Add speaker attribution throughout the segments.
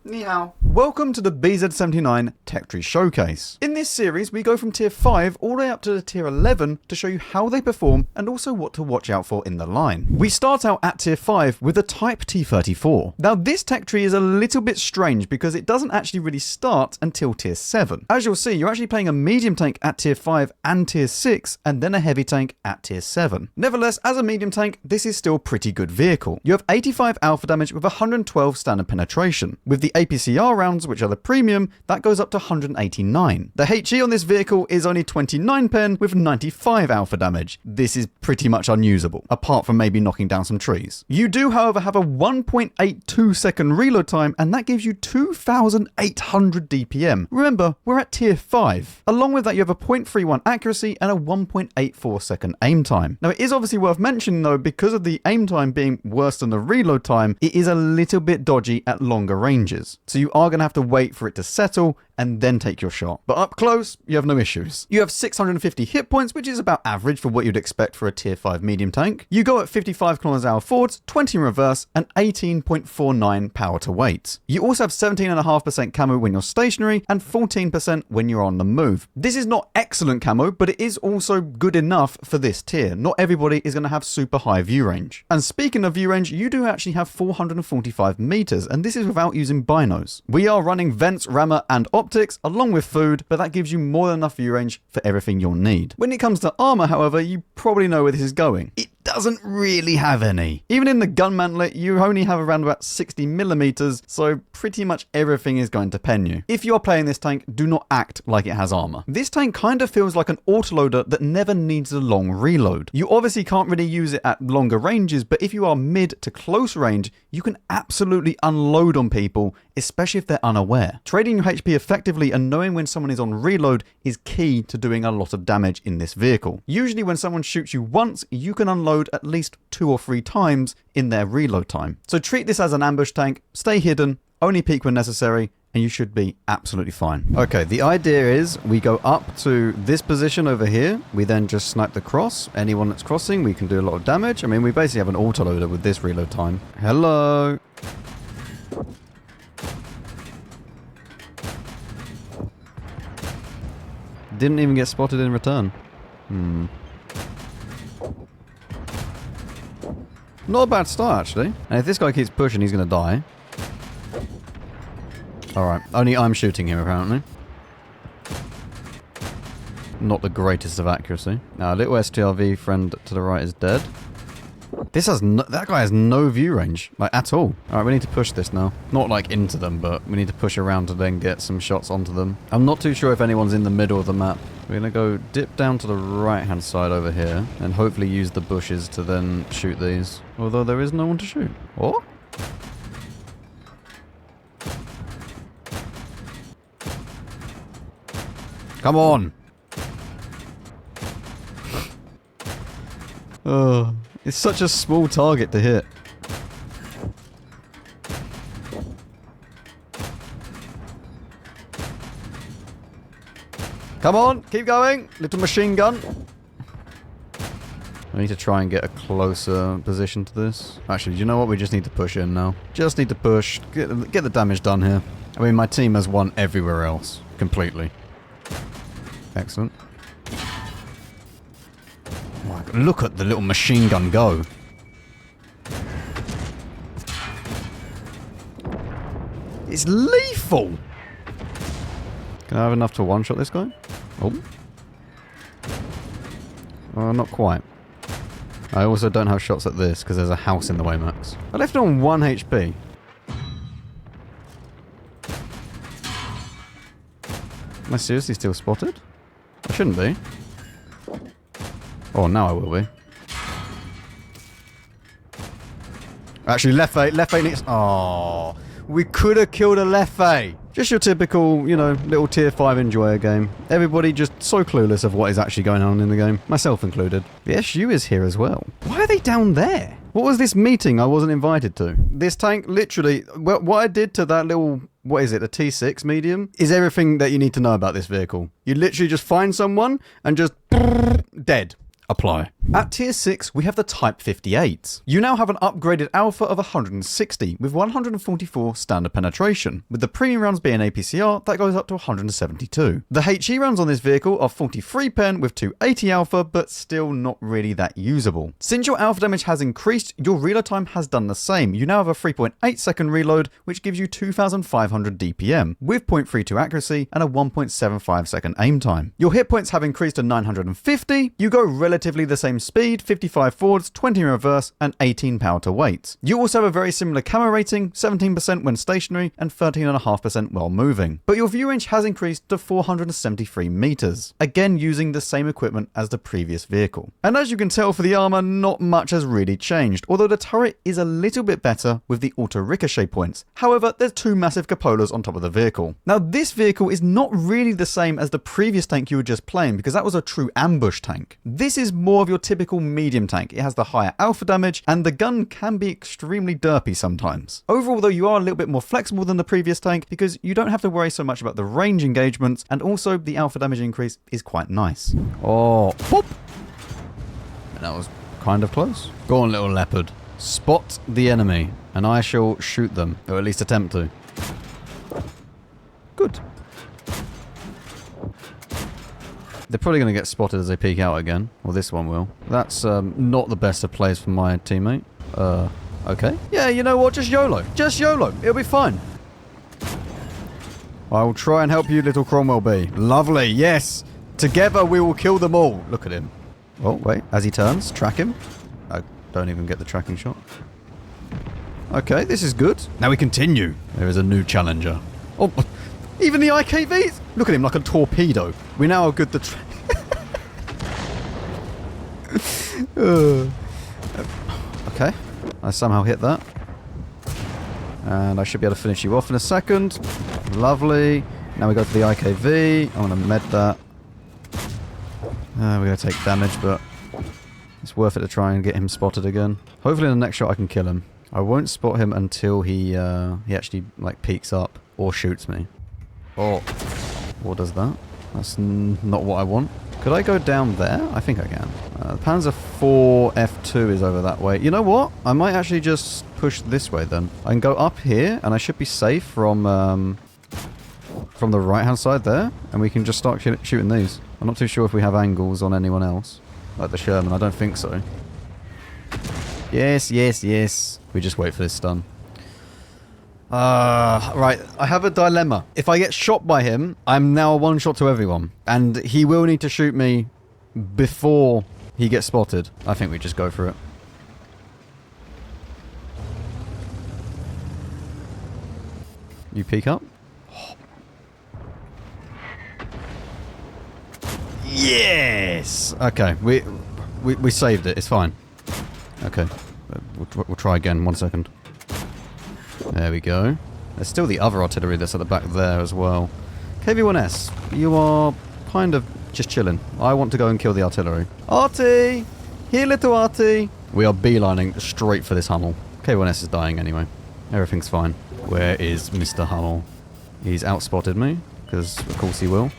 Speaker 1: Ni hao. Welcome to the BZ-79 Tech Tree Showcase. In this series, we go from tier 5 all the way up to the tier 11 to show you how they perform and also what to watch out for in the line. We start out at tier 5 with the Type T34. Now this tech tree is a little bit strange because it doesn't actually really start until tier 7. As you'll see, you're actually playing a medium tank at tier 5 and tier 6 and then a heavy tank at tier 7. Nevertheless, as a medium tank, this is still a pretty good vehicle. You have 85 alpha damage with 112 standard penetration. With the APCR rounds, which are the premium, that goes up to 189. The HE on this vehicle is only 29 pen with 95 alpha damage. This is pretty much unusable, apart from maybe knocking down some trees. You do, however, have a 1.82 second reload time, and that gives you 2,800 DPM. Remember, we're at tier 5. Along with that, you have a 0.31 accuracy and a 1.84 second aim time. Now, it is obviously worth mentioning, though, because of the aim time being worse than the reload time, it is a little bit dodgy at longer ranges. So you are going to have to wait for it to settle and then take your shot. But up close, you have no issues. You have 650 hit points, which is about average for what you'd expect for a tier 5 medium tank. You go at 55 km/h forwards, 20 in reverse, and 18.49 power to weight. You also have 17.5% camo when you're stationary and 14% when you're on the move. This is not excellent camo, but it is also good enough for this tier. Not everybody is going to have super high view range. And speaking of view range, you do actually have 445 meters, and this is without using binos. We are running vents, rammer, and optics along with food, but that gives you more than enough view range for everything you'll need. When it comes to armor, however, you probably know where this is going. It doesn't really have any. Even in the gun mantlet, you only have around about 60 millimeters, so pretty much everything is going to pen you. If you're playing this tank, do not act like it has armor. This tank kind of feels like an autoloader that never needs a long reload. You obviously can't really use it at longer ranges, but if you are mid to close range, you can absolutely unload on people, especially if they're unaware. Trading your HP effectively and knowing when someone is on reload is key to doing a lot of damage in this vehicle. Usually when someone shoots you once, you can unload at least 2 or 3 times in their reload time. So treat this as an ambush tank, stay hidden, only peek when necessary, and you should be absolutely fine. Okay, the idea is we go up to this position over here. We then just snipe the cross. Anyone that's crossing, we can do a lot of damage. I mean, we basically have an autoloader with this reload time. Hello. Didn't even get spotted in return. Not a bad start, actually. And if this guy keeps pushing, he's going to die. Alright, only I'm shooting him, apparently. Not the greatest of accuracy. Now, little STRV friend to the right is dead. This has that guy has no view range, like, at all. Alright, we need to push this now. Not, like, into them, but we need to push around to then get some shots onto them. I'm not too sure if anyone's in the middle of the map. We're going to go dip down to the right-hand side over here, and hopefully use the bushes to then shoot these. Although there is no one to shoot. What? Come on! Oh, it's such a small target to hit. Come on, keep going. Little machine gun. I need to try and get a closer position to this. Actually, do you know what? We just need to push in now. Just need to push. Get the damage done here. I mean, my team has won everywhere else. Completely. Excellent. Oh, look at the little machine gun go. It's lethal! Can I have enough to one-shot this guy? Oh. Not quite. I also don't have shots at this because there's a house in the way, Max. I left it on 1 HP. Am I seriously still spotted? I shouldn't be. Oh, now I will be. Actually, left A needs... Oh, we could have killed a left A. Just your typical, you know, little tier 5 enjoyer game. Everybody just so clueless of what is actually going on in the game. Myself included. The SU is here as well. Why are they down there? What was this meeting I wasn't invited to? This tank, literally, well, what I did to that little, what is it, a T6 medium, is everything that you need to know about this vehicle. You literally just find someone and just dead. apply. At tier 6, we have the Type 58. You now have an upgraded alpha of 160 with 144 standard penetration. With the premium rounds being APCR, that goes up to 172. The HE rounds on this vehicle are 43 pen with 280 alpha, but still not really that usable. Since your alpha damage has increased, your reload time has done the same. You now have a 3.8 second reload, which gives you 2,500 DPM, with 0.32 accuracy and a 1.75 second aim time. Your hit points have increased to 950. You go relatively the same speed, 55 forwards, 20 in reverse, and 18 power to weight. You also have a very similar camo rating, 17% when stationary and 13.5% while moving. But your view range has increased to 473 meters, again using the same equipment as the previous vehicle. And as you can tell for the armor, not much has really changed, although the turret is a little bit better with the auto ricochet points. However, there's two massive cupolas on top of the vehicle. Now, this vehicle is not really the same as the previous tank you were just playing, because that was a true ambush tank. This is more of your typical medium tank. It has the higher alpha damage, and the gun can be extremely derpy sometimes. Overall, though, you are a little bit more flexible than the previous tank, because you don't have to worry so much about the range engagements, and also the alpha damage increase is quite nice. Oh, boop! That was kind of close. Go on, little leopard. Spot the enemy, and I shall shoot them, or at least attempt to. Good. They're probably going to get spotted as they peek out again. Well, this one will. That's not the best of plays for my teammate. Okay. Yeah, you know what? Just YOLO. Just YOLO. It'll be fine. I will try and help you, little Cromwell B. Lovely. Yes. Together we will kill them all. Look at him. Oh, wait. As he turns, track him. I don't even get the tracking shot. Okay, this is good. Now we continue. There is a new challenger. Oh, even the IKVs? Look at him like a torpedo. We now are good to okay. I somehow hit that. And I should be able to finish you off in a second. Lovely. Now we go to the IKV. I want to med that. We're going to take damage, but it's worth it to try and get him spotted again. Hopefully in the next shot I can kill him. I won't spot him until he actually like peeks up or shoots me. Oh, what does that? That's not what I want. Could I go down there? I think I can. Panzer IV F2 is over that way. You know what? I might actually just push this way then. I can go up here, and I should be safe from the right-hand side there, and we can just start shooting these. I'm not too sure if we have angles on anyone else. Like the Sherman, I don't think so. Yes, yes, yes. We just wait for this stun. Right, I have a dilemma. If I get shot by him, I'm now a one-shot to everyone. And he will need to shoot me before he gets spotted. I think we just go for it. You peek up? Yes! Okay, we saved it. It's fine. Okay, we'll try again. 1 second. There we go. There's still the other artillery that's at the back there as well. KV-1S, you are kind of just chilling. I want to go and kill the artillery. Artie! Here, little Artie! We are beelining straight for this Hummel. KV-1S is dying anyway. Everything's fine. Where is Mr. Hummel? He's outspotted me, because of course he will.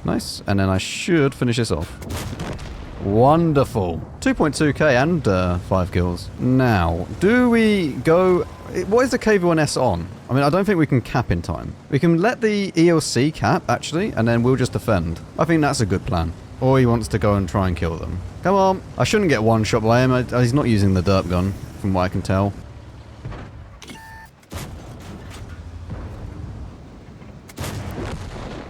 Speaker 1: Nice. And then I should finish this off. Wonderful. 2.2k and 5 kills. Now, do we go... What is the KV-1S on? I mean, I don't think we can cap in time. We can let the ELC cap, actually, and then we'll just defend. I think that's a good plan. Or he wants to go and try and kill them. Come on. I shouldn't get one shot by him. He's not using the derp gun, from what I can tell.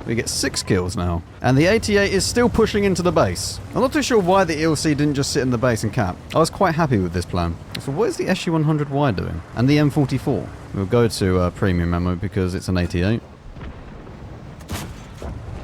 Speaker 1: We get 6 kills now. And the 88 is still pushing into the base. I'm not too sure why the ELC didn't just sit in the base and cap. I was quite happy with this plan. So what is the SU-100Y doing? And the M44? We'll go to premium ammo because it's an 88.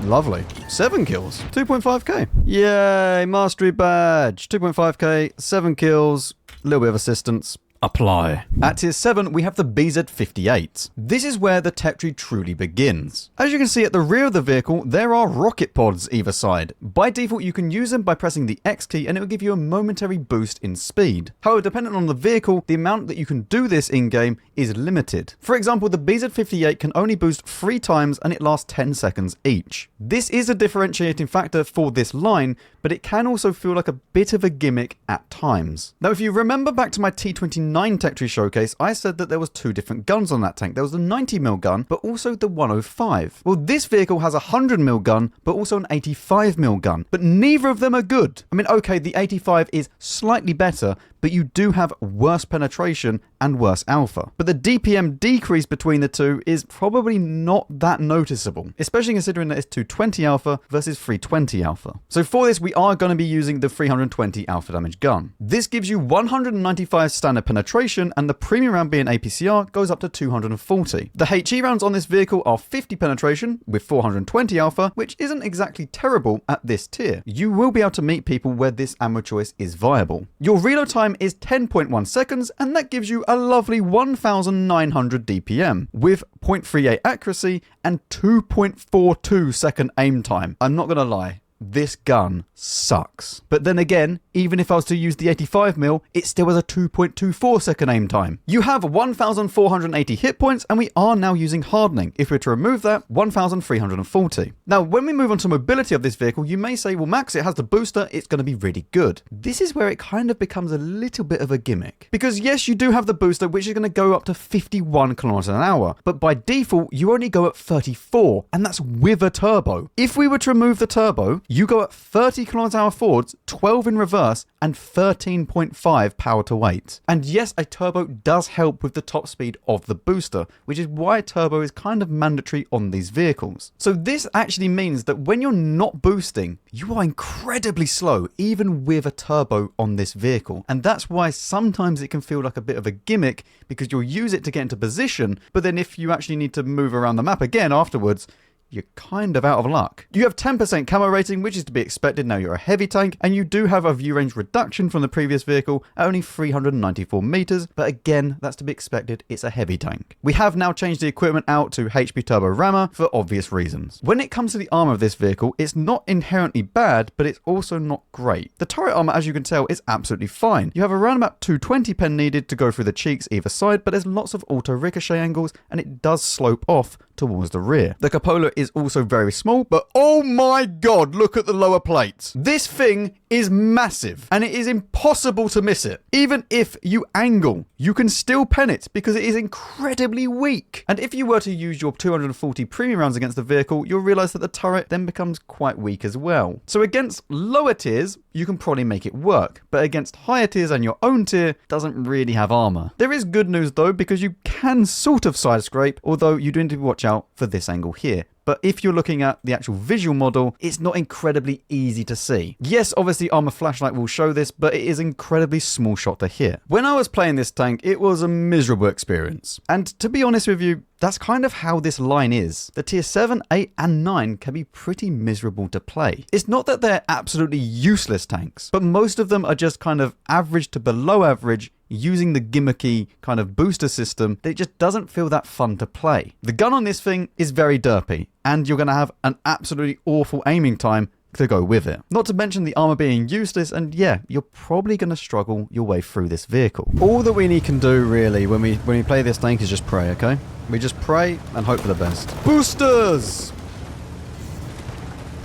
Speaker 1: Lovely. 7 kills. 2.5k. Yay, mastery badge. 2.5k, 7 kills, a little bit of assistance. Apply. At tier 7, we have the BZ-58. This is where the tech tree truly begins. As you can see at the rear of the vehicle, there are rocket pods either side. By default, you can use them by pressing the X key and it will give you a momentary boost in speed. However, depending on the vehicle, the amount that you can do this in-game is limited. For example, the BZ-58 can only boost 3 times and it lasts 10 seconds each. This is a differentiating factor for this line, but it can also feel like a bit of a gimmick at times. Now, if you remember back to my T29 tech tree showcase, I said that there was 2 different guns on that tank. There was the 90mm gun, but also the 105. Well, this vehicle has a 100mm gun, but also an 85mm gun, but neither of them are good. I mean, okay, the 85 is slightly better, but you do have worse penetration and worse alpha. But the DPM decrease between the two is probably not that noticeable, especially considering that it's 220 alpha versus 320 alpha. So for this, we are going to be using the 320 alpha damage gun. This gives you 195 standard penetration, and the premium round being APCR goes up to 240. The HE rounds on this vehicle are 50 penetration with 420 alpha, which isn't exactly terrible at this tier. You will be able to meet people where this ammo choice is viable. Your reload time is 10.1 seconds, and that gives you a lovely 1900 DPM with 0.38 accuracy and 2.42 second aim time. I'm not gonna lie, this gun sucks. But then again, even if I was to use the 85mm, it still has a 2.24 second aim time. You have 1480 hit points, and we are now using hardening. If we were to remove that, 1340. Now, when we move on to mobility of this vehicle, you may say, well, Max, it has the booster, it's going to be really good. This is where it kind of becomes a little bit of a gimmick. Because yes, you do have the booster, which is going to go up to 51 kilometers an hour, but by default, you only go at 34, and that's with a turbo. If we were to remove the turbo, you go at 30 km/h forwards, 12 in reverse, and 13.5 power to weight. And yes, a turbo does help with the top speed of the booster, which is why turbo is kind of mandatory on these vehicles. So this actually means that when you're not boosting, you are incredibly slow, even with a turbo on this vehicle. And that's why sometimes it can feel like a bit of a gimmick, because you'll use it to get into position, but then if you actually need to move around the map again afterwards, you're kind of out of luck. You have 10% camo rating, which is to be expected now you're a heavy tank, and you do have a view range reduction from the previous vehicle at only 394 meters, but again, that's to be expected, it's a heavy tank. We have now changed the equipment out to HP Turbo Rammer for obvious reasons. When it comes to the armor of this vehicle, it's not inherently bad, but it's also not great. The turret armor, as you can tell, is absolutely fine. You have around about 220 pen needed to go through the cheeks either side, but there's lots of auto ricochet angles, and it does slope off towards the rear. The cupola is also very small, but oh my god, look at the lower plates. This thing is massive, and it is impossible to miss it. Even if you angle, you can still pen it because it is incredibly weak. And if you were to use your 240 premium rounds against the vehicle, you'll realize that the turret then becomes quite weak as well. So against lower tiers, you can probably make it work, but against higher tiers and your own tier, doesn't really have armor. There is good news though, because you can sort of side scrape, although you do need to watch out for this angle here. But if you're looking at the actual visual model, it's not incredibly easy to see. Yes, obviously Armor Flashlight will show this, but it is incredibly small shot to hit. When I was playing this tank, it was a miserable experience. And to be honest with you, that's kind of how this line is. The tier 7, 8, and 9 can be pretty miserable to play. It's not that they're absolutely useless tanks, but most of them are just kind of average to below average, using the gimmicky kind of booster system that it just doesn't feel that fun to play. The gun on this thing is very derpy, and you're going to have an absolutely awful aiming time to go with it. Not to mention the armor being useless, and yeah, you're probably going to struggle your way through this vehicle. All that we can do really when we play this tank is just pray, okay? We just pray and hope for the best. Boosters!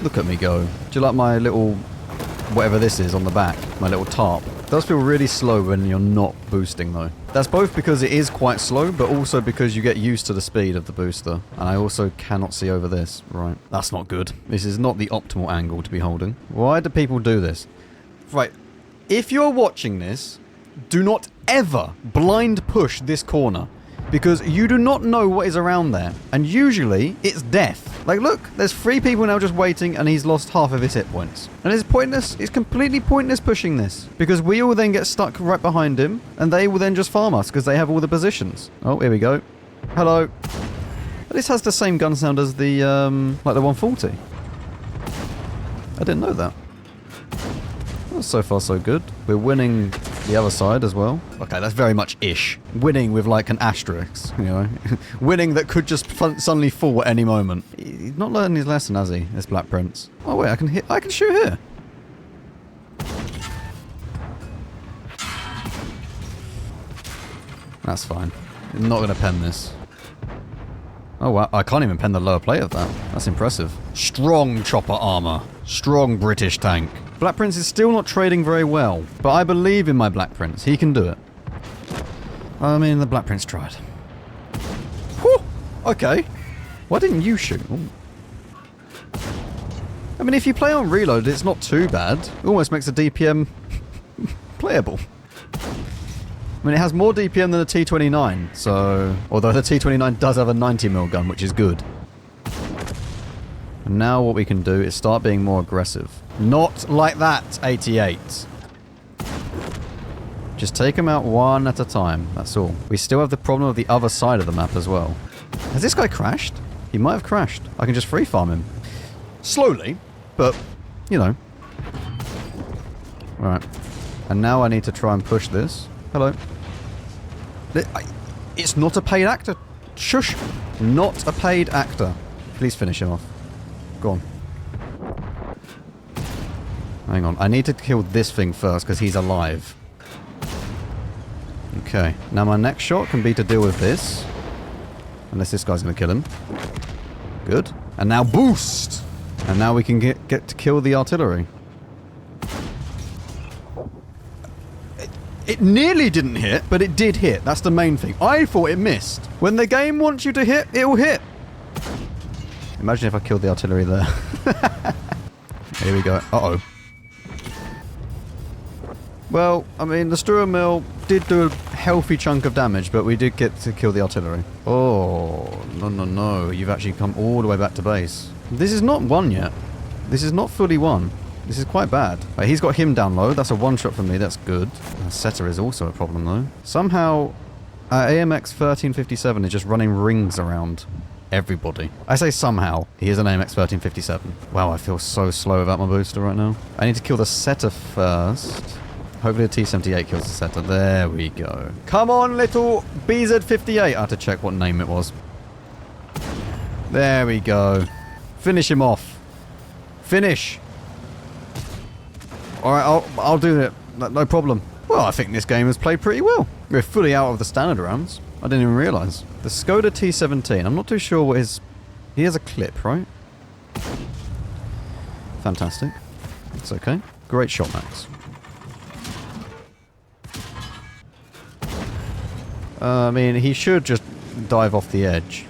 Speaker 1: Look at me go. Do you like my little, whatever this is on the back, my little tarp? It does feel really slow when you're not boosting though. That's both because it is quite slow, but also because you get used to the speed of the booster. And I also cannot see over this. Right, that's not good. This is not the optimal angle to be holding. Why do people do this? Right, if you're watching this, do not ever blind push this corner, because you do not know what is around there, and usually it's death. Like look, there's 3 people now just waiting, and he's lost half of his hit points. And it's pointless, it's completely pointless pushing this, because we will then get stuck right behind him, and they will then just farm us, because they have all the positions. Oh, here we go. Hello. This has the same gun sound as the, like the 140. I didn't know that. Well, so far so good. We're winning the other side as well. Okay, that's very much ish. Winning with like an asterisk, you know. Winning that could just suddenly fall at any moment. He's not learning his lesson, has he, this Black Prince? Oh wait, I can shoot here. That's fine. I'm not going to pen this. Oh wow, I can't even pen the lower plate of that. That's impressive. Strong chopper armor. Strong British tank. Black Prince is still not trading very well, but I believe in my Black Prince. He can do it. I mean, the Black Prince tried. Whew! Okay. Why didn't you shoot? Ooh. I mean, if you play on reload, it's not too bad. It almost makes a DPM playable. I mean, it has more DPM than the T-29, so... Although the T-29 does have a 90mm gun, which is good. And now what we can do is start being more aggressive. Not like that, 88. Just take them out one at a time, that's all. We still have the problem of the other side of the map as well. Has this guy crashed? He might have crashed. I can just free farm him. Slowly, but, you know. Alright. And now I need to try and push this. Hello. It's not a paid actor. Shush. Not a paid actor. Please finish him off. Go on. Hang on. I need to kill this thing first because he's alive. Okay. Now my next shot can be to deal with this. Unless this guy's going to kill him. Good. And now boost! And now we can get to kill the artillery. It nearly didn't hit, but it did hit. That's the main thing. I thought it missed. When the game wants you to hit, it will hit. Imagine if I killed the artillery there. Here we go. Uh-oh. Well, I mean, the Struer Mill did do a healthy chunk of damage, but we did get to kill the artillery. Oh, no, no, no. You've actually come all the way back to base. This is not won yet. This is not fully won. This is quite bad. Right, he's got him down low. That's a one-shot from me. That's good. Setter is also a problem, though. Somehow, AMX 1357 is just running rings around everybody. I say somehow. He is an AMX 1357. Wow, I feel so slow about my booster right now. I need to kill the setter first. Hopefully the T-78 kills the setter. There we go. Come on, little BZ-78. I had to check what name it was. There we go. Finish him off. Finish. Alright, I'll do it. No problem. Well, I think this game has played pretty well. We're fully out of the standard rounds. I didn't even realise. The Skoda T-17. I'm not too sure what his... He has a clip, right? Fantastic. It's okay. Great shot, Max. I mean, he should just dive off the edge.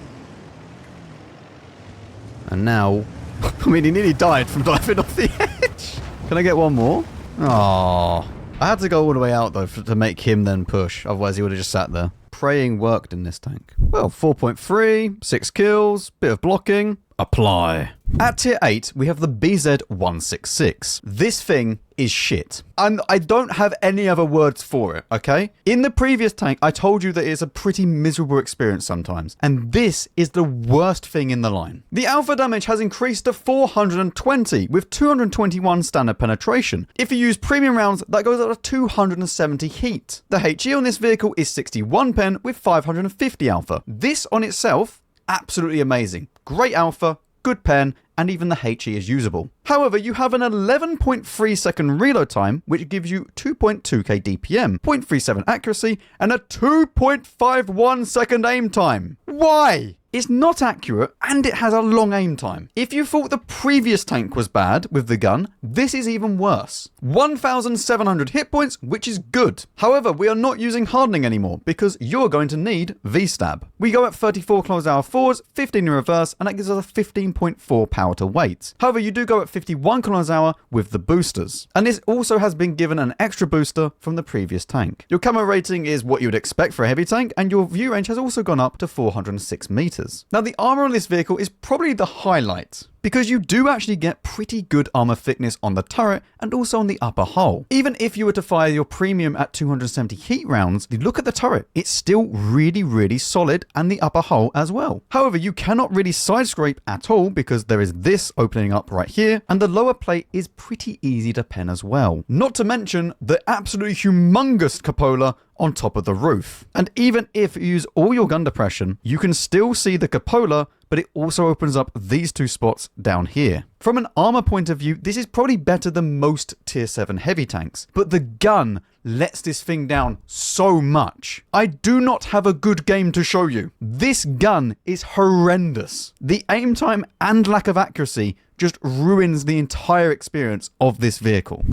Speaker 1: And now... I mean, he nearly died from diving off the edge. Can I get one more? Aww. I had to go all the way out, though, to make him then push. Otherwise, he would have just sat there. Praying worked in this tank. Well, 4.3, 6 kills, bit of blocking. Apply. At tier 8, we have the BZ-166. This thing is shit. And I don't have any other words for it, okay? In the previous tank, I told you that it's a pretty miserable experience sometimes. And this is the worst thing in the line. The alpha damage has increased to 420, with 221 standard penetration. If you use premium rounds, that goes up to 270 heat. The HE on this vehicle is 61 pen with 550 alpha. This on itself, absolutely amazing. Great alpha, good pen, and even the HE is usable. However, you have an 11.3 second reload time, which gives you 2.2k DPM, 0.37 accuracy, and a 2.51 second aim time. Why? It's not accurate, and it has a long aim time. If you thought the previous tank was bad with the gun, this is even worse. 1,700 hit points, which is good. However, we are not using hardening anymore, because you're going to need V-stab. We go at 34 km/h forwards, 15 in reverse, and that gives us a 15.4 power to weight. However, you do go at 51 km/h with the boosters. And this also has been given an extra booster from the previous tank. Your camo rating is what you would expect for a heavy tank, and your view range has also gone up to 406 meters. Now, the armor on this vehicle is probably the highlight because you do actually get pretty good armor thickness on the turret and also on the upper hull. Even if you were to fire your premium at 270 heat rounds, you look at the turret, it's still really solid, and the upper hull as well. However, you cannot really side scrape at all because there is this opening up right here, and the lower plate is pretty easy to pen as well. Not to mention the absolutely humongous cupola on top of the roof. And even if you use all your gun depression, you can still see the cupola, but it also opens up these two spots down here. From an armor point of view, this is probably better than most tier 7 heavy tanks, but the gun lets this thing down so much. I do not have a good game to show you. This gun is horrendous. The aim time and lack of accuracy just ruins the entire experience of this vehicle.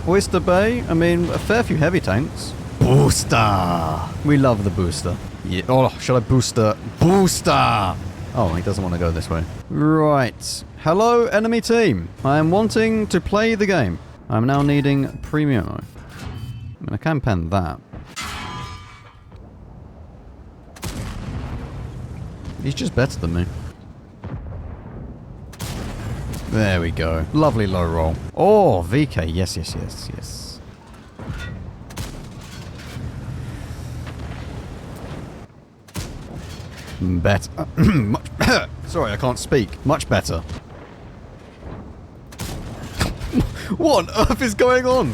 Speaker 1: Oyster Bay, I mean, a fair few heavy tanks. Booster! We love the booster. Yeah. Oh, should I booster? Booster! Oh, he doesn't want to go this way. Right. Hello, enemy team. I am wanting to play the game. I'm now needing premium. I mean, I can pen that. He's just better than me. There we go. Lovely low roll. Oh, VK. Yes. Better. Much sorry, I can't speak. Much better. What on earth is going on?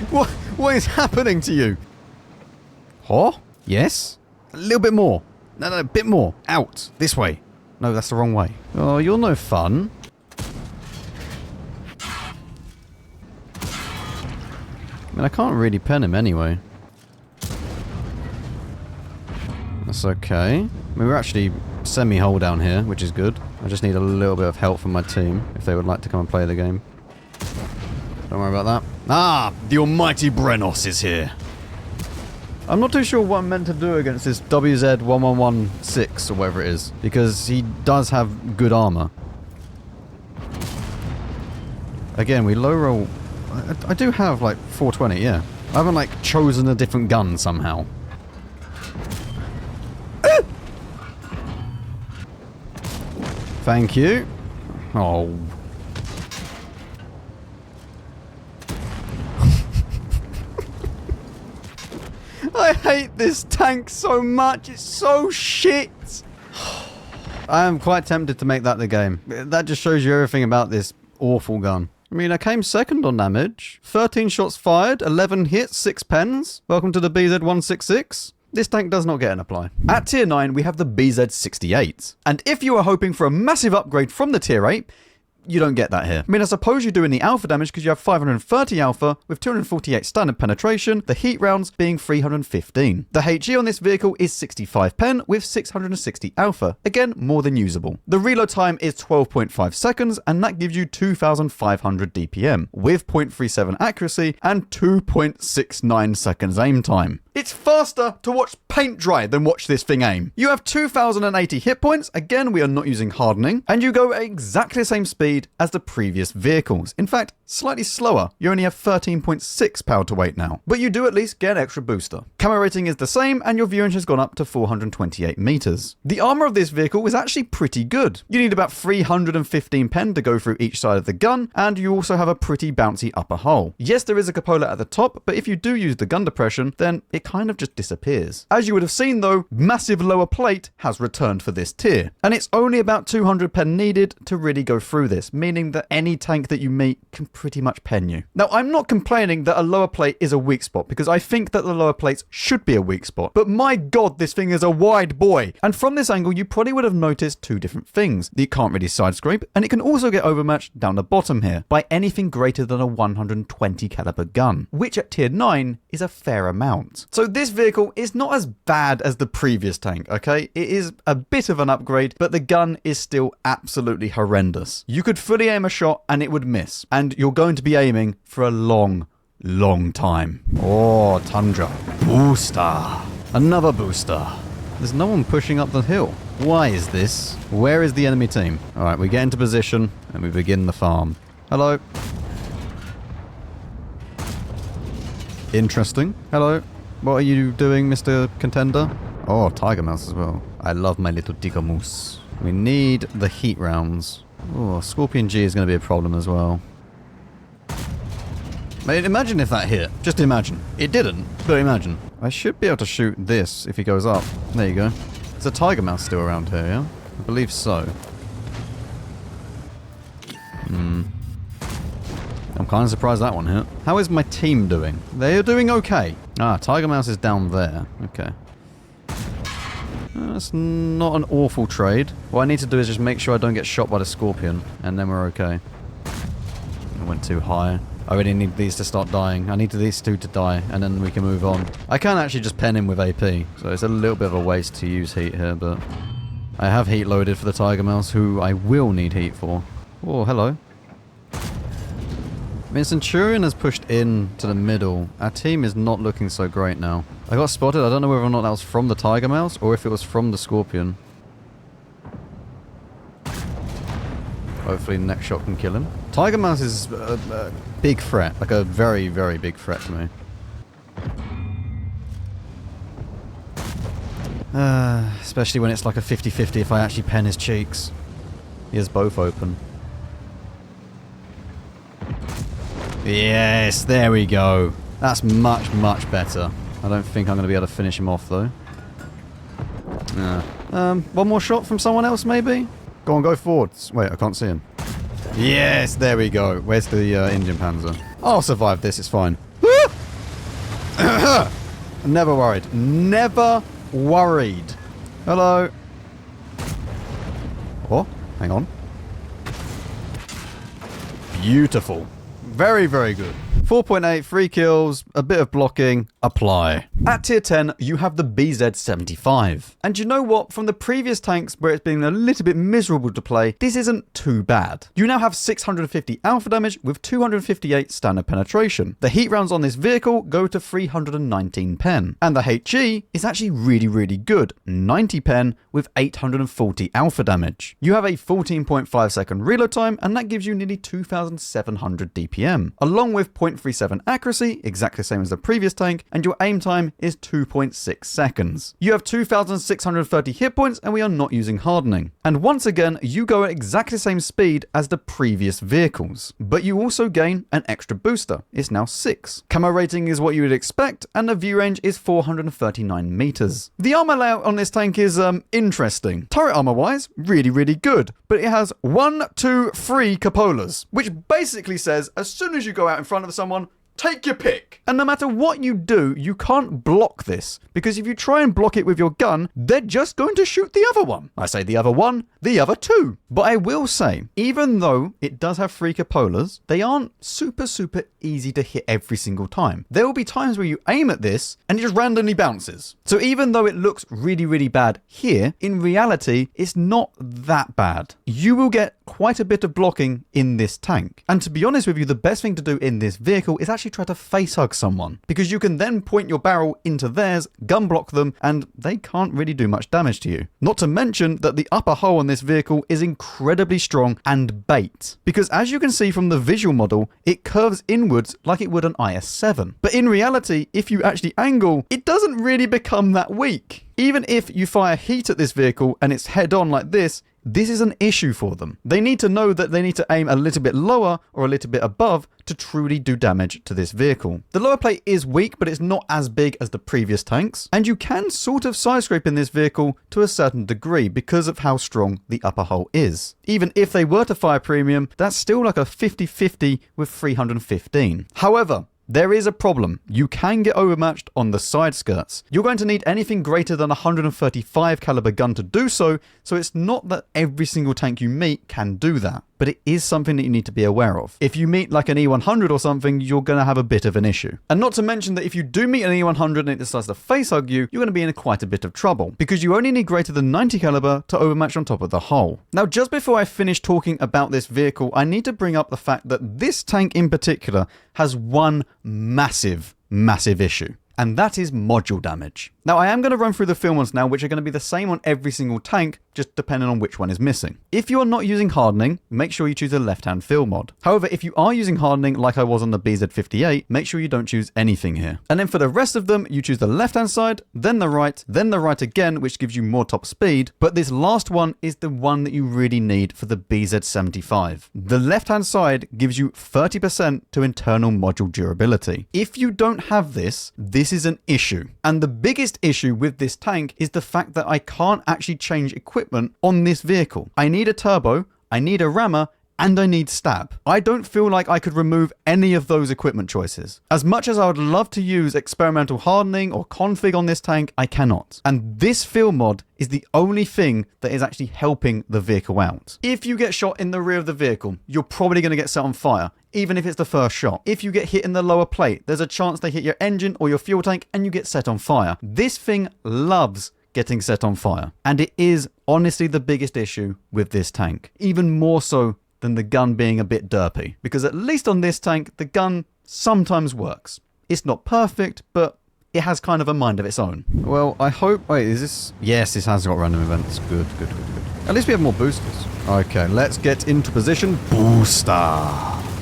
Speaker 1: What is happening to you? Huh? Yes? A little bit more. No, a bit more. Out. This way. No, that's the wrong way. Oh, you're no fun. I mean, I can't really pen him anyway. That's okay. I mean, we're actually semi-hull down here, which is good. I just need a little bit of help from my team if they would like to come and play the game. Don't worry about that. Ah, the almighty Brenos is here. I'm not too sure what I'm meant to do against this WZ-1116 or whatever it is, because he does have good armor. Again, we low roll. I do have like 420, yeah. I haven't like chosen a different gun somehow. Thank you. Oh. I hate this tank so much. It's so shit. I am quite tempted to make that the game. That just shows you everything about this awful gun. I mean, I came second on damage. 13 shots fired, 11 hits, 6 pens. Welcome to the BZ-166. This tank does not get an apply. At tier 9, we have the BZ-78. And if you are hoping for a massive upgrade from the tier 8, you don't get that here. I mean, I suppose you do in the alpha damage because you have 530 alpha with 248 standard penetration, the heat rounds being 315. The HE on this vehicle is 65 pen with 660 alpha. Again, more than usable. The reload time is 12.5 seconds and that gives you 2500 DPM with 0.37 accuracy and 2.69 seconds aim time. It's faster to watch paint dry than watch this thing aim. You have 2080 hit points, again we are not using hardening, and you go at exactly the same speed as the previous vehicles. In fact, slightly slower. You only have 13.6 power to weight now. But you do at least get an extra booster. Camo rating is the same and your viewing has gone up to 428 meters. The armor of this vehicle is actually pretty good. You need about 315 pen to go through each side of the gun, and you also have a pretty bouncy upper hull. Yes, there is a cupola at the top, but if you do use the gun depression, then it kind of just disappears. As you would have seen though, massive lower plate has returned for this tier, and it's only about 200 pen needed to really go through this, meaning that any tank that you meet can pretty much pen you. Now, I'm not complaining that a lower plate is a weak spot, because I think that the lower plates should be a weak spot, but my god, this thing is a wide boy. And from this angle, you probably would have noticed two different things. You can't really side scrape, and it can also get overmatched down the bottom here by anything greater than a 120 caliber gun, which at tier 9 is a fair amount. So this vehicle is not as bad as the previous tank, okay? It is a bit of an upgrade, but the gun is still absolutely horrendous. You could fully aim a shot and it would miss, and you're going to be aiming for a long time. Oh, Tundra. Booster. Another booster. There's no one pushing up the hill. Why is this? Where is the enemy team? All right, we get into position and we begin the farm. Hello. Interesting. Hello. What are you doing, Mr. Contender? Oh, Tiger Mouse as well. I love my little Tiger Moose. We need the heat rounds. Oh, Scorpion G is going to be a problem as well. Mate, imagine if that hit. Just imagine. It didn't, but imagine. I should be able to shoot this if he goes up. There you go. There's a tiger mouse still around here, yeah? I believe so. I'm kind of surprised that one hit. How is my team doing? They are doing okay. Ah, tiger mouse is down there. Okay. That's not an awful trade. What I need to do is just make sure I don't get shot by the scorpion, and then we're okay. I went too high. I really need these to start dying. I need these two to die, and then we can move on. I can actually just pen him with AP, so it's a little bit of a waste to use heat here, but I have heat loaded for the tiger mouse, who I will need heat for. Oh, hello. I mean, Centurion has pushed in to the middle. Our team is not looking so great now. I got spotted. I don't know whether or not that was from the tiger mouse or if it was from the scorpion. Hopefully the next shot can kill him. Tiger mouse is a big threat. Like a very, very big threat to me. Especially when it's like a 50-50 if I actually pen his cheeks. He has both open. Yes, there we go. That's much, much better. I don't think I'm going to be able to finish him off, though. One more shot from someone else, maybe? Go on, go forwards. Wait, I can't see him. Yes, there we go. Where's the Indian Panzer? I'll survive this, it's fine. Never worried. Never worried. Hello. Oh, hang on. Beautiful. Very, very good. 4.8, 3 kills, a bit of blocking, apply. At tier 10, you have the BZ-79. And you know what? From the previous tanks where it's been a little bit miserable to play, this isn't too bad. You now have 650 alpha damage with 258 standard penetration. The heat rounds on this vehicle go to 319 pen. And the HE is actually really, really good. 90 pen with 840 alpha damage. You have a 14.5 second reload time, and that gives you nearly 2,700 DPM, along with 0.37 accuracy, exactly the same as the previous tank, and your aim time is 2.6 seconds. You have 2,630 hit points, and we are not using hardening. And once again, you go at exactly the same speed as the previous vehicles. But you also gain an extra booster. It's now 6. Camo rating is what you would expect, and the view range is 439 meters. The armor layout on this tank is interesting. Turret armor wise, really, really good. But it has 1, 2, 3 cupolas, which basically says as soon as you go out in front of someone, take your pick. And no matter what you do, you can't block this, because if you try and block it with your gun, they're just going to shoot the other one. I say the other one, the other two. But I will say, even though it does have 3 cupolas, they aren't super, super easy to hit every single time. There will be times where you aim at this and it just randomly bounces. So even though it looks really, really bad here, in reality, it's not that bad. You will get quite a bit of blocking in this tank. And to be honest with you, the best thing to do in this vehicle is actually try to face hug someone, because you can then point your barrel into theirs, gun block them, and they can't really do much damage to you. Not to mention that the upper hull on this vehicle is incredibly strong and bait, because as you can see from the visual model, it curves inwards like it would an IS-7. But in reality, if you actually angle, it doesn't really become that weak. Even if you fire heat at this vehicle and it's head on like this is an issue for them. They need to know that they need to aim a little bit lower or a little bit above to truly do damage to this vehicle. The lower plate is weak, but it's not as big as the previous tanks, and you can sort of side scrape in this vehicle to a certain degree because of how strong the upper hull is. Even if they were to fire premium, that's still like a 50-50 with 315. However, there is a problem. You can get overmatched on the side skirts. You're going to need anything greater than a 135 caliber gun to do so, so it's not that every single tank you meet can do that. But it is something that you need to be aware of. If you meet like an E100 or something, you're going to have a bit of an issue. And not to mention that if you do meet an E100 and it decides to face hug you, you're going to be in quite a bit of trouble, because you only need greater than 90 caliber to overmatch on top of the hull. Now, just before I finish talking about this vehicle, I need to bring up the fact that this tank in particular has one massive issue. And that is module damage. Now, I am going to run through the field mods now, which are going to be the same on every single tank, just depending on which one is missing. If you are not using hardening, make sure you choose a left-hand field mod. However, if you are using hardening like I was on the BZ-58, make sure you don't choose anything here. And then for the rest of them, you choose the left-hand side, then the right again, which gives you more top speed. But this last one is the one that you really need for the BZ-75. The left-hand side gives you 30% to internal module durability. If you don't have this, this is an issue. And the biggest issue with this tank is the fact that I can't actually change equipment on this vehicle. I need a turbo, I need a rammer, and I need stab. I don't feel like I could remove any of those equipment choices. As much as I would love to use experimental hardening or config on this tank, I cannot. And this field mod is the only thing that is actually helping the vehicle out. If you get shot in the rear of the vehicle, you're probably going to get set on fire, even if it's the first shot. If you get hit in the lower plate, there's a chance they hit your engine or your fuel tank and you get set on fire. This thing loves getting set on fire. And it is honestly the biggest issue with this tank. Even more so than the gun being a bit derpy. Because at least on this tank, the gun sometimes works. It's not perfect, but it has kind of a mind of its own. Well, I hope... Wait, is this... Yes, this has got random events. Good. At least we have more boosters. Okay, let's get into position. Booster.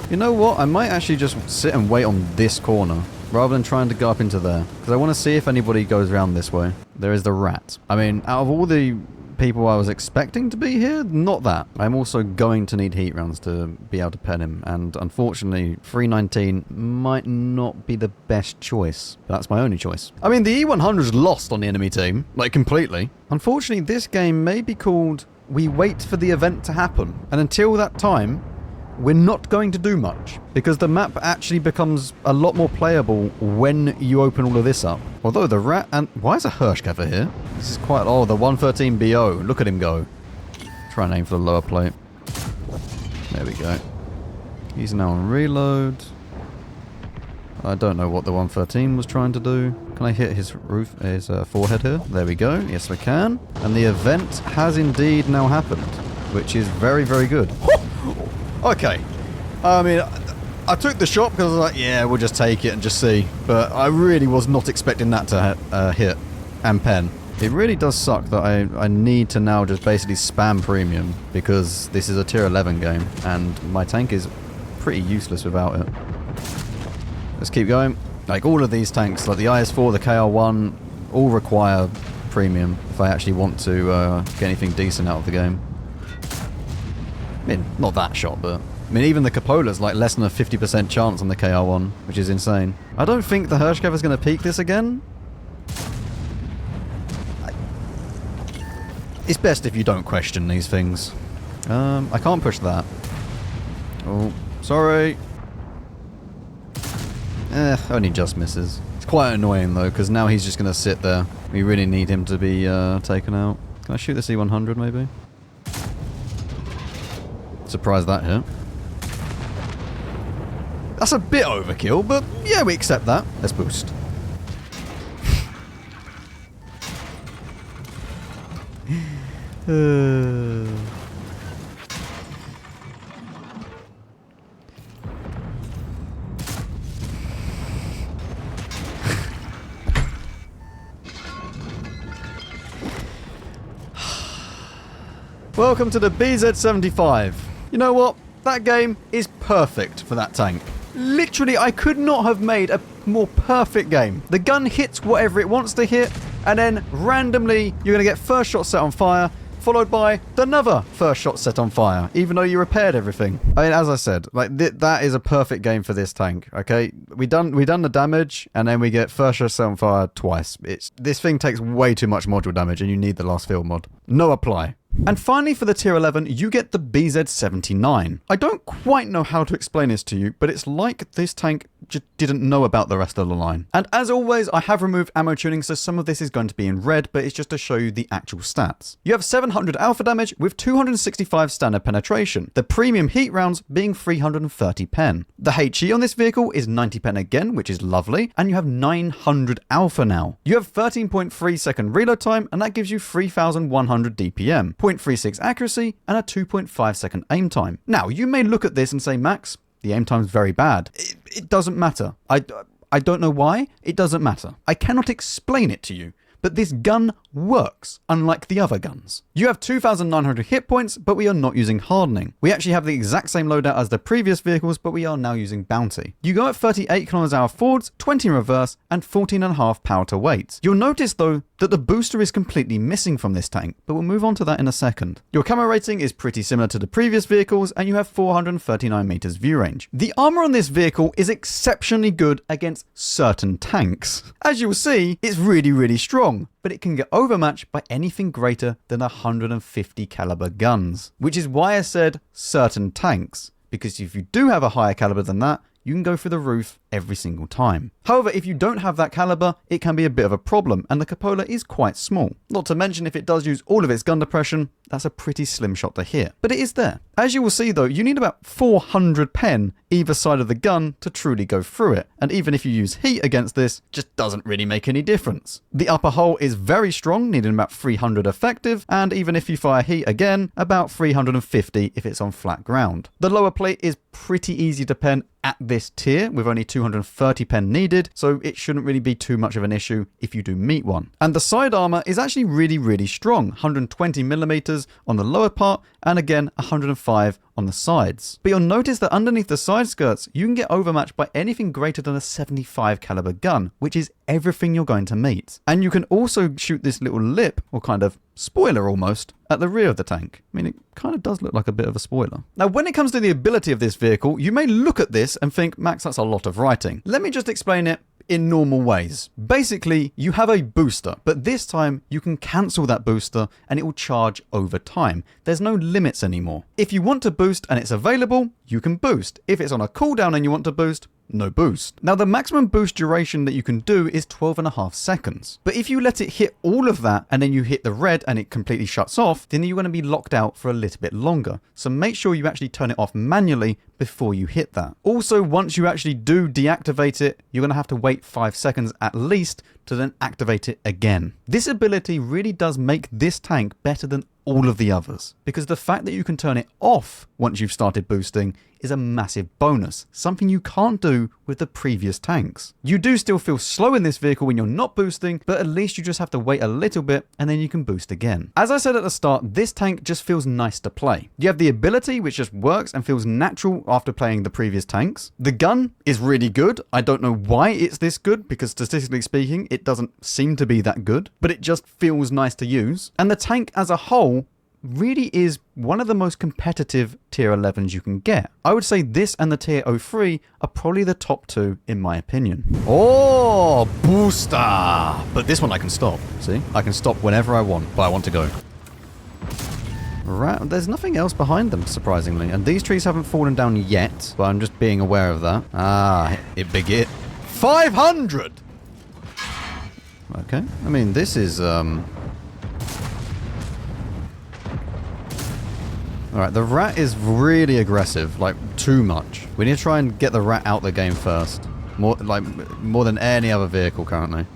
Speaker 1: You know what? I might actually just sit and wait on this corner rather than trying to go up into there. Because I want to see if anybody goes around this way. There is the rat. I mean, out of all the people I was expecting to be here, not that. I'm also going to need heat rounds to be able to pen him. And unfortunately, 319 might not be the best choice. But that's my only choice. I mean, the E100's lost on the enemy team. Like, completely. Unfortunately, this game may be called We Wait for the Event to Happen. And until that time, we're not going to do much, because the map actually becomes a lot more playable when you open all of this up. Although the rat and... Why is a Hirschkäfer here? This is quite... Oh, the 113BO. Look at him go. Try and aim for the lower plate. There we go. He's now on reload. I don't know what the 113 was trying to do. Can I hit his roof, his forehead here? There we go. Yes, we can. And the event has indeed now happened, which is very, very good. Okay, I mean, I took the shot because I was like, yeah, we'll just take it and just see. But I really was not expecting that to hit and pen. It really does suck that I need to now just basically spam premium because this is a tier 11 game and my tank is pretty useless without it. Let's keep going. Like all of these tanks, like the IS-4, the KR-1, all require premium if I actually want to get anything decent out of the game. I mean, not that shot, but... I mean, even the Copola's like less than a 50% chance on the KR-1, which is insane. I don't think the Hirschkäfer's going to peak this again. It's best if you don't question these things. I can't push that. Oh, sorry. Only just misses. It's quite annoying though, because now he's just going to sit there. We really need him to be taken out. Can I shoot the C-100 maybe? Surprised that hit. That's a bit overkill, but yeah, we accept that. Let's boost. Welcome to the BZ-75. You know what? That game is perfect for that tank. Literally, I could not have made a more perfect game. The gun hits whatever it wants to hit, and then randomly, you're going to get first shot set on fire, followed by another first shot set on fire, even though you repaired everything. I mean, as I said, like that is a perfect game for this tank, okay? We done the damage, and then we get first shot set on fire twice. This thing takes way too much module damage, and you need the last field mod. No apply. And finally, for the tier 11, you get the BZ-79. I don't quite know how to explain this to you, but it's like this tank just didn't know about the rest of the line. And as always, I have removed ammo tuning, so some of this is going to be in red, but it's just to show you the actual stats. You have 700 alpha damage with 265 standard penetration, the premium heat rounds being 330 pen. The HE on this vehicle is 90 pen again, which is lovely, and you have 900 alpha now. You have 13.3 second reload time, and that gives you 3100 DPM, 0.36 accuracy, and a 2.5 second aim time. Now, you may look at this and say, Max, the aim time's very bad. It doesn't matter. I don't know why. It doesn't matter. I cannot explain it to you. but this gun works, unlike the other guns. You have 2,900 hit points, but we are not using hardening. We actually have the exact same loadout as the previous vehicles, but we are now using bounty. You go at 38 km/h forwards, 20 in reverse, and 14.5 power to weight. You'll notice though that the booster is completely missing from this tank, but we'll move on to that in a second. Your camo rating is pretty similar to the previous vehicles, and you have 439 meters view range. The armor on this vehicle is exceptionally good against certain tanks. As you will see, it's really strong, but it can get overmatched by anything greater than 150 caliber guns, which is why I said certain tanks, because if you do have a higher caliber than that, you can go through the roof every single time. However, if you don't have that caliber, it can be a bit of a problem, and the cupola is quite small. Not to mention, if it does use all of its gun depression, that's a pretty slim shot to hit. But it is there. As you will see though, you need about 400 pen either side of the gun to truly go through it, and even if you use heat against this, just doesn't really make any difference. The upper hull is very strong, needing about 300 effective, and even if you fire heat again, about 350 if it's on flat ground. The lower plate is pretty easy to pen at this tier, with only 230 pen needed, so it shouldn't really be too much of an issue if you do meet one. And the side armor is actually really strong, 120 millimeters on the lower part, and again 105 on the sides. But you'll notice that underneath the side skirts, you can get overmatched by anything greater than a 75 caliber gun, which is everything you're going to meet. And you can also shoot this little lip, or kind of spoiler almost, at the rear of the tank. I mean, it kind of does look like a bit of a spoiler. Now, when it comes to the ability of this vehicle, you may look at this and think, Max, that's a lot of writing. Let me just explain it in normal ways. Basically, you have a booster, but this time you can cancel that booster and it will charge over time. There's no limits anymore. If you want to boost and it's available, you can boost. If it's on a cooldown and you want to boost, no boost. Now, the maximum boost duration that you can do is 12.5 seconds. But if you let it hit all of that and then you hit the red and it completely shuts off, then you're going to be locked out for a little bit longer. So make sure you actually turn it off manually before you hit that. Also, once you actually do deactivate it, you're going to have to wait 5 seconds at least to then activate it again. This ability really does make this tank better than all of the others, because the fact that you can turn it off once you've started boosting is a massive bonus, something you can't do with the previous tanks. You do still feel slow in this vehicle when you're not boosting, but at least you just have to wait a little bit and then you can boost again. As I said at the start, this tank just feels nice to play. You have the ability, which just works and feels natural after playing the previous tanks. The gun is really good. I don't know why it's this good, because statistically speaking, it doesn't seem to be that good, but it just feels nice to use. And the tank as a whole really is one of the most competitive tier 11s you can get. I would say this and the tier 03 are probably the top two in my opinion. Oh, booster! But this one I can stop. See? I can stop whenever I want, but I want to go. Right, there's nothing else behind them, surprisingly. And these trees haven't fallen down yet, but I'm just being aware of that. Ah, it big it. 500! Okay, I mean, this is, Alright, the rat is really aggressive, like, too much. We need to try and get the rat out the game first. More than any other vehicle currently.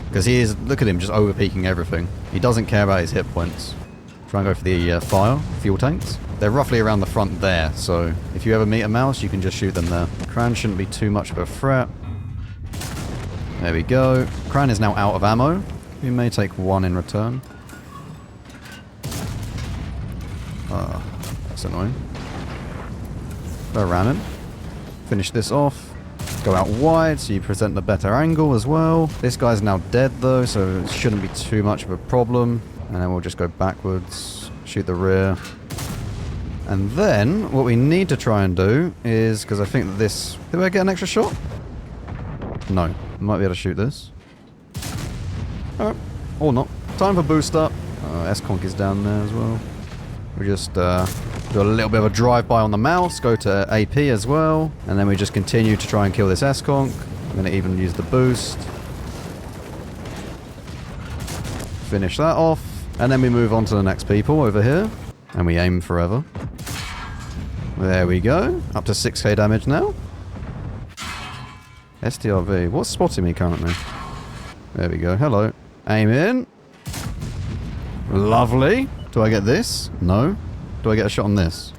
Speaker 1: Because he is, look at him, just over-peaking everything. He doesn't care about his hit points. Try and go for the fuel tanks. They're roughly around the front there, so if you ever meet a mouse, you can just shoot them there. Kran shouldn't be too much of a threat. There we go. Kran is now out of ammo. We may take one in return. That's annoying. Go around him. Finish this off. Go out wide so you present the better angle as well. This guy's now dead though, so it shouldn't be too much of a problem. And then we'll just go backwards, shoot the rear. And then what we need to try and do is, because I think that this... Did I get an extra shot? No. I might be able to shoot this. Alright. Or not. Time for boost up. S-Conk is down there as well. We just do a little bit of a drive-by on the mouse, go to AP as well, and then we just continue to try and kill this S-Conk. I'm going to even use the boost. Finish that off, and then we move on to the next people over here, and we aim forever. There we go, up to 6k damage now. STRV, what's spotting me currently? There we go, hello. Aim in. Lovely. Do I get this? No. Do I get a shot on this?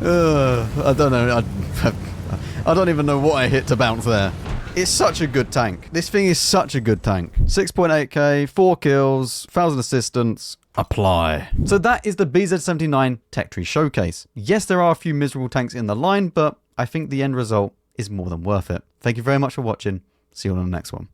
Speaker 1: I don't know. I don't even know what I hit to bounce there. It's such a good tank. This thing is such a good tank. 6.8k, 4 kills, 1,000 assistance. Apply. So that is the BZ-79 Tech Tree Showcase. Yes, there are a few miserable tanks in the line, but I think the end result is more than worth it. Thank you very much for watching. See you on the next one.